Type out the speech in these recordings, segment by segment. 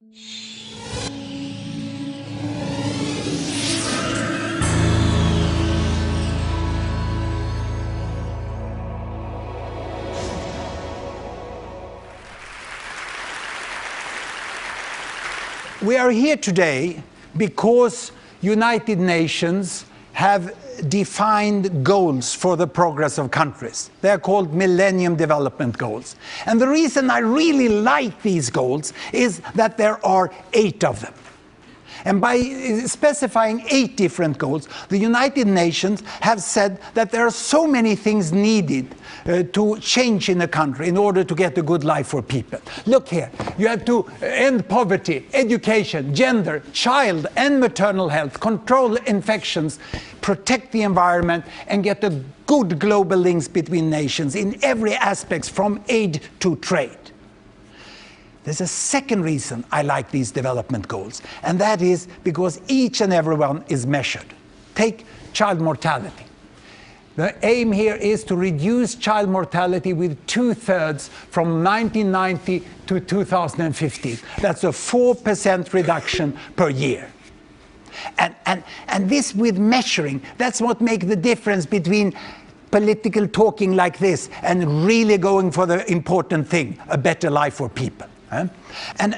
We are here today because United Nations have defined goals for the progress of countries. They are called Millennium Development Goals. And the reason I really like these goals is that there are 8 of them. And by specifying 8 different goals, the United Nations have said that there are so many things needed to change in a country in order to get a good life for people. Look here, you have to end poverty, education, gender, child and maternal health, control infections, protect the environment, and get a good global links between nations in every aspect from aid to trade. There's a second reason I like these development goals, and that is because each and every one is measured. Take child mortality. The aim here is to reduce child mortality with 2/3 from 1990 to 2015. That's a 4% reduction per year. And this with measuring, that's what makes the difference between political talking like this and really going for the important thing, a better life for people. And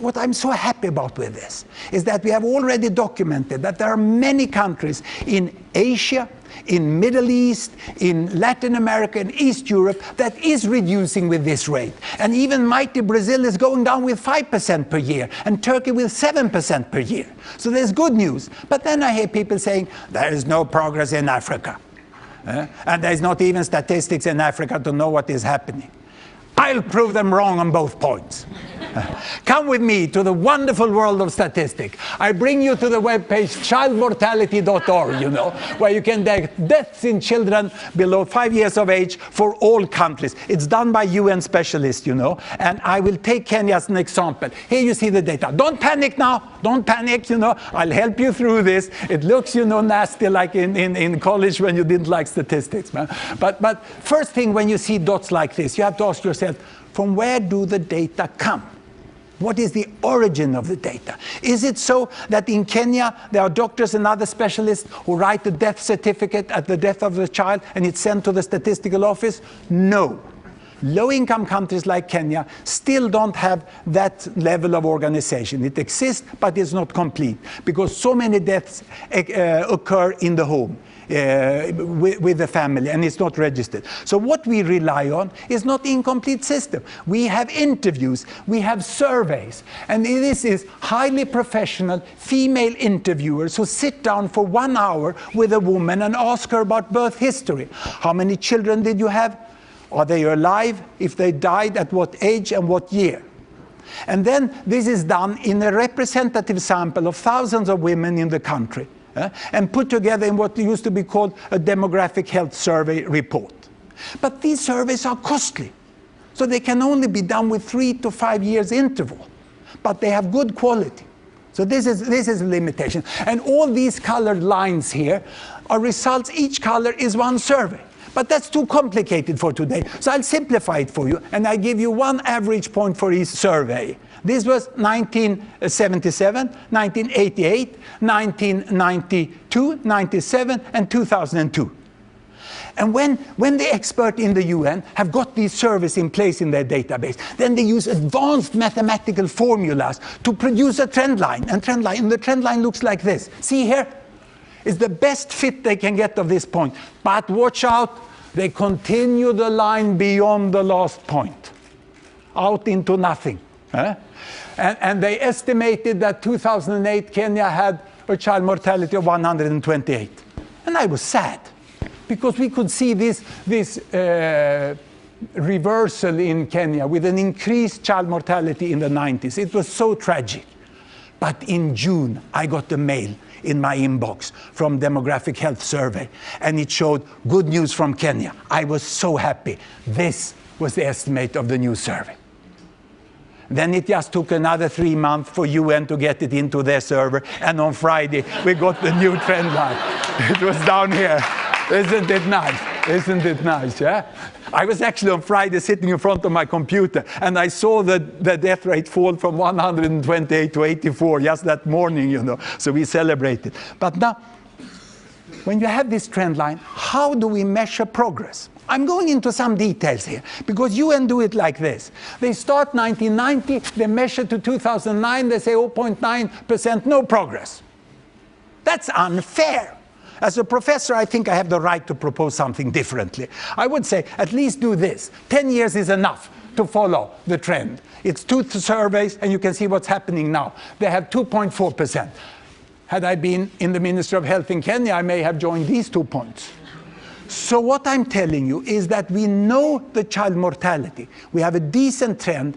what I'm so happy about with this is that we have already documented that there are many countries in Asia, in Middle East, in Latin America and East Europe that is reducing with this rate. And even mighty Brazil is going down with 5% per year, and Turkey with 7% per year. So there's good news. But then I hear people saying there is no progress in Africa. And there's not even statistics in Africa to know what is happening. I'll prove them wrong on both points. Come with me to the wonderful world of statistics. I bring you to the webpage childmortality.org, where you can get deaths in children below 5 years of age for all countries. It's done by UN specialists, and I will take Kenya as an example. Here you see the data. Don't panic now. Don't panic, I'll help you through this. It looks, nasty like in college when you didn't like statistics. Man. But first thing, when you see dots like this, you have to ask yourself, from where do the data come? What is the origin of the data? Is it so that in Kenya there are doctors and other specialists who write the death certificate at the death of the child and it's sent to the statistical office? No. Low-income countries like Kenya still don't have that level of organization. It exists, but it's not complete because so many deaths occur in the home. With the family, and it's not registered. So what we rely on is not incomplete system. We have interviews, we have surveys, and this is highly professional female interviewers who sit down for 1 hour with a woman and ask her about birth history. How many children did you have? Are they alive? If they died, at what age and what year? And then this is done in a representative sample of thousands of women in the country. And put together in what used to be called a demographic health survey report. But these surveys are costly, so they can only be done with 3 to 5 years interval, but they have good quality. So this is a limitation. And all these colored lines here are results. Each color is one survey. But that's too complicated for today, so I'll simplify it for you, and I give you one average point for each survey. This was 1977, 1988, 1992, 97, and 2002. And when the experts in the UN have got these surveys in place in their database, then they use advanced mathematical formulas to produce a trend line. And the trend line looks like this. See here? It's the best fit they can get of this point. But watch out, they continue the line beyond the last point, out into nothing. And they estimated that 2008 Kenya had a child mortality of 128. And I was sad, because we could see this reversal in Kenya with an increased child mortality in the 90s. It was so tragic. But in June, I got a mail in my inbox from Demographic Health Survey, and it showed good news from Kenya. I was so happy. This was the estimate of the new survey. Then it just took another 3 months for UN to get it into their server, and on Friday we got the new trend line. It was down here. Isn't it nice? Isn't it nice, yeah? I was actually on Friday sitting in front of my computer, and I saw the death rate fall from 128 to 84 just that morning, you know. So we celebrated. But now, when you have this trend line, how do we measure progress? I'm going into some details here, because UN do it like this. They start 1990, they measure to 2009, they say 0.9%, no progress. That's unfair. As a professor, I think I have the right to propose something differently. I would say, at least do this. 10 years is enough to follow the trend. It's 2 surveys, and you can see what's happening now. They have 2.4%. Had I been in the Ministry of Health in Kenya, I may have joined these 2 points. So what I'm telling you is that we know the child mortality. We have a decent trend.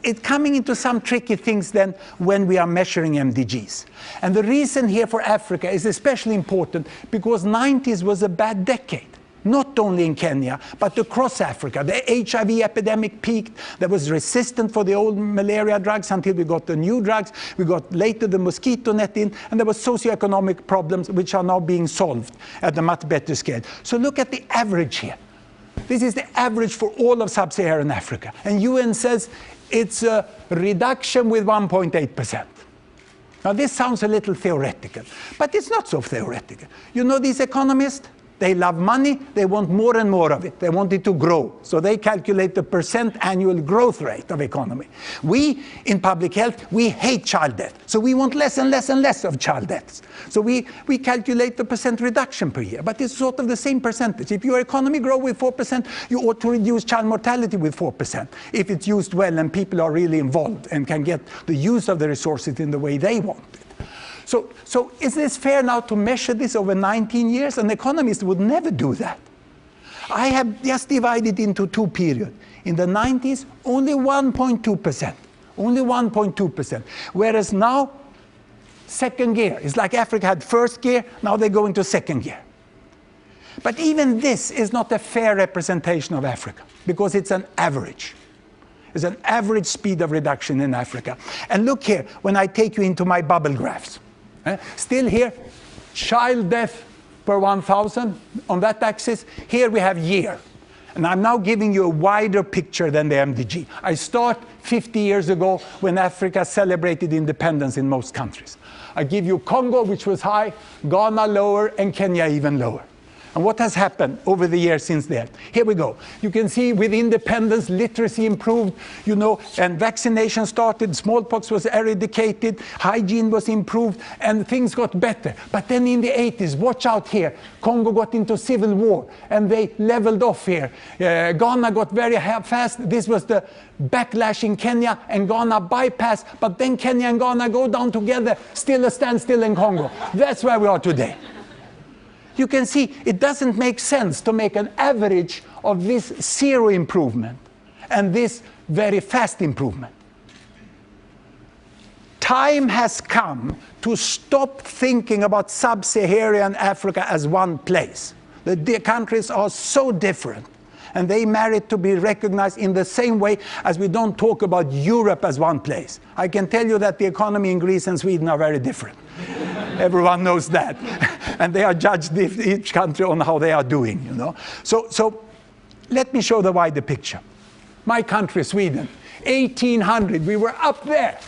It's coming into some tricky things then when we are measuring MDGs. And the reason here for Africa is especially important because 90s was a bad decade. Not only in Kenya, but across Africa. The HIV epidemic peaked. There was resistance for the old malaria drugs until we got the new drugs. We got later the mosquito net in, and there were socioeconomic problems which are now being solved at a much better scale. So look at the average here. This is the average for all of sub-Saharan Africa. And UN says it's a reduction with 1.8%. Now this sounds a little theoretical, but it's not so theoretical. You know these economists? They love money, they want more and more of it. They want it to grow. So they calculate the % annual growth rate of economy. We, in public health, we hate child death. So we want less and less and less of child deaths. So we calculate the % reduction per year. But it's sort of the same percentage. If your economy grows with 4%, you ought to reduce child mortality with 4%. If it's used well and people are really involved and can get the use of the resources in the way they want it. So is this fair now to measure this over 19 years? An economist would never do that. I have just divided into 2 periods. In the 90s, only 1.2%. Only 1.2%. Whereas now, second gear. It's like Africa had first gear, now they go into second gear. But even this is not a fair representation of Africa, because it's an average. It's an average speed of reduction in Africa. And look here, when I take you into my bubble graphs. Still here, child death per 1,000 on that axis. Here we have year. And I'm now giving you a wider picture than the MDG. I start 50 years ago when Africa celebrated independence in most countries. I give you Congo, which was high, Ghana lower, and Kenya even lower. And what has happened over the years since then? Here we go. You can see with independence, literacy improved, you know, and vaccination started, smallpox was eradicated, hygiene was improved, and things got better. But then in the 80s, watch out here, Congo got into civil war, and they leveled off here. Ghana got very fast. This was the backlash in Kenya, and Ghana bypassed, but then Kenya and Ghana go down together, still a standstill in Congo. That's where we are today. You can see it doesn't make sense to make an average of this 0 improvement and this very fast improvement. Time has come to stop thinking about sub-Saharan Africa as one place. The countries are so different, and they merit to be recognized in the same way as we don't talk about Europe as one place. I can tell you that the economy in Greece and Sweden are very different. Everyone knows that. And they are judged each country on how they are doing, you know. So let me show the wider picture. My country, Sweden, 1800, we were up there.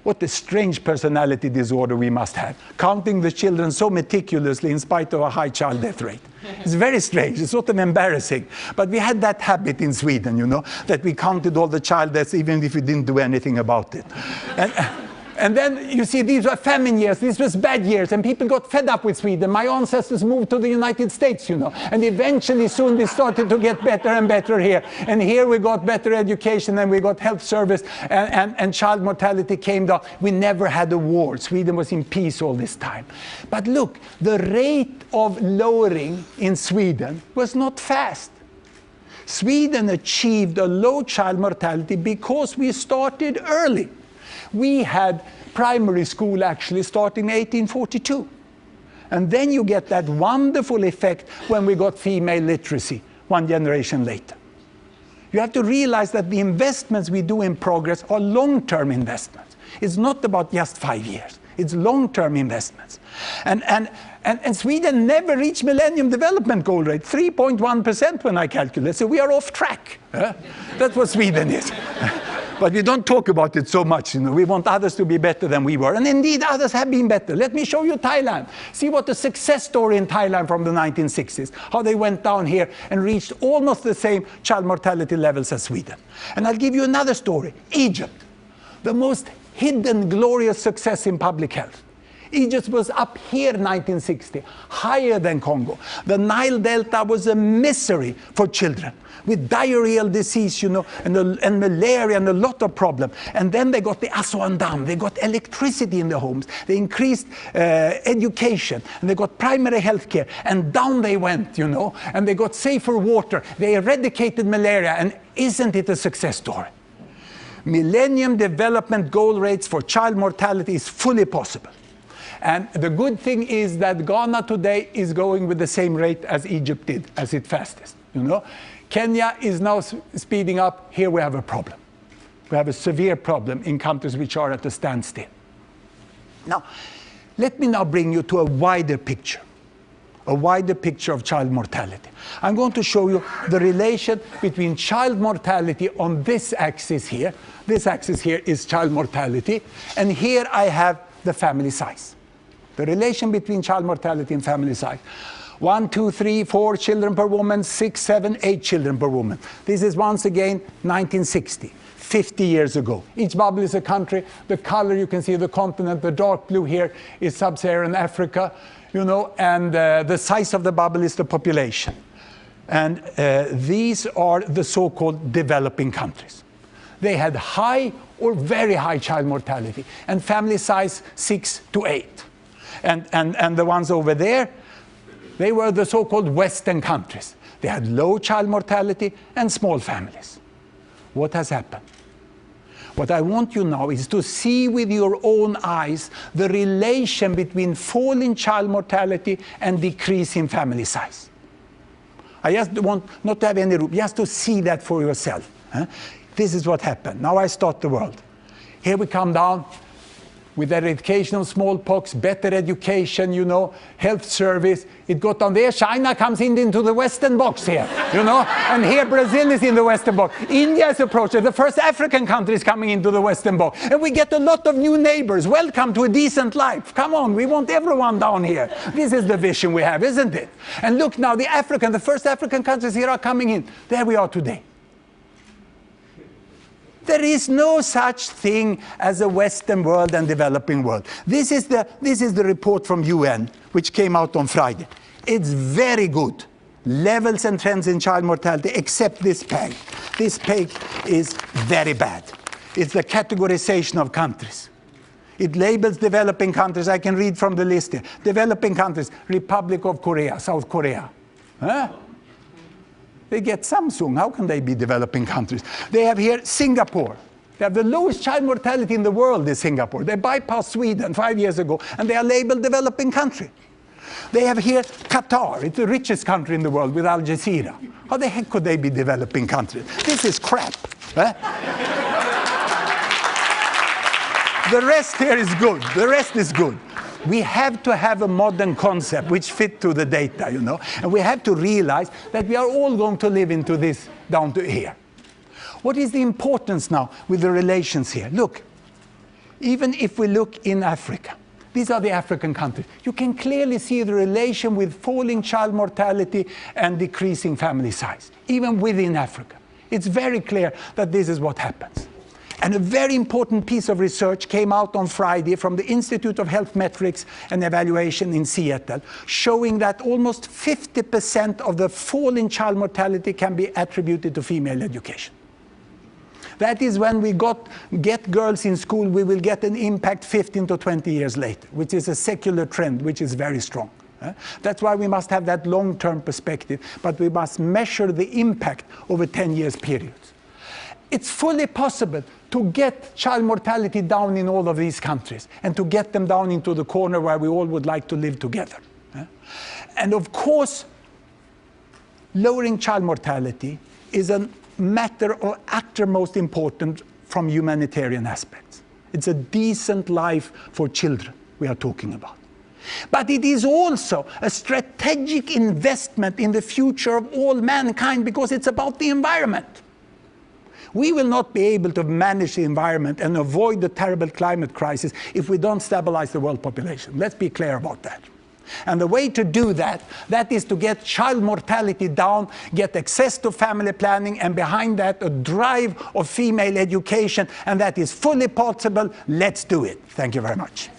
What a strange personality disorder we must have, counting the children so meticulously in spite of a high child death rate. It's very strange, it's sort of embarrassing. But we had that habit in Sweden, you know, that we counted all the child deaths even if we didn't do anything about it. And then you see these were famine years, these were bad years, and people got fed up with Sweden. My ancestors moved to the United States, you know, and eventually soon we started to get better and better here. And here we got better education and we got health service, and child mortality came down. We never had a war. Sweden was in peace all this time. But look, the rate of lowering in Sweden was not fast. Sweden achieved a low child mortality because we started early. We had primary school actually starting in 1842. And then you get that wonderful effect when we got female literacy 1 generation later. You have to realize that the investments we do in progress are long-term investments. It's not about just 5 years. It's long-term investments. And Sweden never reached Millennium Development Goal rate, 3.1% when I calculate. So we are off track. That's what Sweden is. But we don't talk about it so much. We want others to be better than we were. And indeed, others have been better. Let me show you Thailand. See what the success story in Thailand from the 1960s, how they went down here and reached almost the same child mortality levels as Sweden. And I'll give you another story. Egypt, the most hidden, glorious success in public health. Egypt was up here in 1960, higher than Congo. The Nile Delta was a misery for children, with diarrheal disease, and malaria and a lot of problems. And then they got the Aswan Dam, they got electricity in the homes, they increased education, and they got primary health care, and down they went, and they got safer water, they eradicated malaria, and isn't it a success story? Millennium Development Goal rates for child mortality is fully possible. And the good thing is that Ghana today is going with the same rate as Egypt did, as its fastest. Kenya is now speeding up. Here we have a problem. We have a severe problem in countries which are at a standstill. Now, let me now bring you to a wider picture of child mortality. I'm going to show you the relation between child mortality on this axis here. This axis here is child mortality, and here I have the family size. The relation between child mortality and family size. 1, 2, 3, 4 children per woman, 6, 7, 8 children per woman. This is once again 1960, 50 years ago. Each bubble is a country. The color, you can see the continent. The dark blue here is sub-Saharan Africa, and the size of the bubble is the population. And these are the so-called developing countries. They had high or very high child mortality, and family size 6 to 8. And the ones over there, they were the so-called Western countries. They had low child mortality and small families. What has happened? What I want you now is to see with your own eyes the relation between falling child mortality and decreasing family size. I just want not to have any room, just to see that for yourself. This is what happened. Now I start the world. Here we come down with eradication of smallpox, better education, health service. It got down there. China comes into the Western box here, and here Brazil is in the Western box. India is approaching. The first African country is coming into the Western box. And we get a lot of new neighbors. Welcome to a decent life. Come on, we want everyone down here. This is the vision we have, isn't it? And look now, the first African countries here are coming in. There we are today. There is no such thing as a Western world and developing world. This is the report from UN, which came out on Friday. It's very good. Levels and trends in child mortality, except this peg. This peg is very bad. It's the categorization of countries. It labels developing countries. I can read from the list here. Developing countries, Republic of Korea, South Korea. They get Samsung. How can they be developing countries? They have here Singapore. They have the lowest child mortality in the world is Singapore. They bypassed Sweden 5 years ago, and they are labeled developing country. They have here Qatar. It's the richest country in the world with Al Jazeera. How the heck could they be developing countries? This is crap. The rest here is good. The rest is good. We have to have a modern concept which fit to the data, and we have to realize that we are all going to live into this down to here. What is the importance now with the relations here? Look, even if we look in Africa, these are the African countries. You can clearly see the relation with falling child mortality and decreasing family size, even within Africa. It's very clear that this is what happens. And a very important piece of research came out on Friday from the Institute of Health Metrics and Evaluation in Seattle, showing that almost 50% of the fall in child mortality can be attributed to female education. That is when we get girls in school, we will get an impact 15 to 20 years later, which is a secular trend, which is very strong. That's why we must have that long-term perspective, but we must measure the impact over 10 years periods. It's fully possible to get child mortality down in all of these countries and to get them down into the corner where we all would like to live together. And of course, lowering child mortality is a matter of uttermost importance from humanitarian aspects. It's a decent life for children. we are talking about. But it is also a strategic investment in the future of all mankind, because it's about the environment. We will not be able to manage the environment and avoid the terrible climate crisis if we don't stabilize the world population. Let's be clear about that. And the way to do that is to get child mortality down, get access to family planning, and behind that a drive of female education, and that is fully possible. Let's do it. Thank you very much.